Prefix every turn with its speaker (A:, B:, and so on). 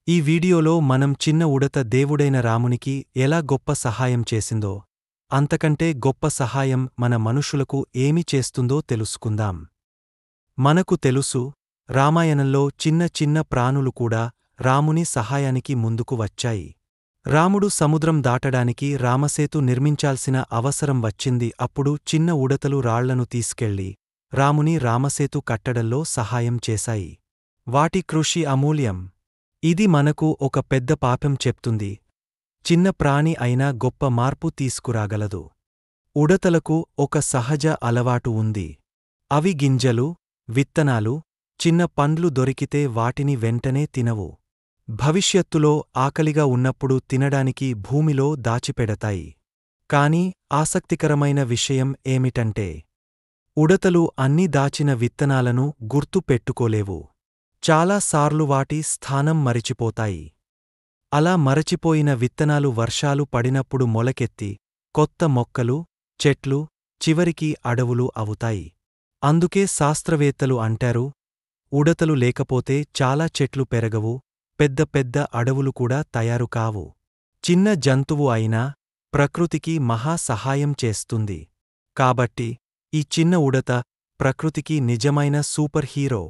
A: ఈ వీడియోలో మనం చిన్న ఉడత దేవుడైన రామునికి ఎలా గొప్ప సహాయం చేసిందో, అంతకంటే గొప్ప సహాయం మన మనుషులకు ఏమి చేస్తుందో తెలుసుకుందాం. మనకు తెలుసు, రామాయణంలో చిన్న చిన్న ప్రాణులు కూడా రాముని సహాయానికి ముందుకు వచ్చాయి. రాముడు సముద్రం దాటడానికి రామసేతు నిర్మించాల్సిన అవసరం వచ్చింది. అప్పుడు చిన్న ఉడతలు రాళ్లను తీసుకెళ్లి రాముని రామసేతు కట్టడంలో సహాయం చేశాయి. వాటి కృషి అమూల్యం. ఇది మనకు ఒక పెద్ద పాఠం చెప్తుంది. చిన్న ప్రాణి అయినా గొప్ప మార్పు తీసుకురాగలదు. ఉడతలకు ఒక సహజ అలవాటు ఉంది. అవి గింజలు, విత్తనాలు, చిన్న పండ్లు దొరికితే వాటిని వెంటనే తినవు. భవిష్యత్తులో ఆకలిగా ఉన్నప్పుడు తినడానికి భూమిలో దాచిపెడతాయి. కాని ఆసక్తికరమైన విషయం ఏమిటంటే, ఉడతలు అన్ని దాచిన విత్తనాలను గుర్తు పెట్టుకోలేవు. చాలా సార్లు వాటి స్థానం మరిచిపోతాయి. అలా మరచిపోయిన విత్తనాలు వర్షాలు పడినప్పుడు మొలకెత్తి కొత్త మొక్కలు, చెట్లు, చివరికి అడవులు అవుతాయి. అందుకే శాస్త్రవేత్తలు అంటారు, ఉడతలు లేకపోతే చాలా చెట్లు పెరగవు, పెద్ద పెద్ద అడవులు కూడా తయారు కావు. చిన్న జంతువు అయినా ప్రకృతికి మహా సహాయం చేస్తుంది. కాబట్టి ఈ చిన్న ఉడత ప్రకృతికి నిజమైన సూపర్ హీరో.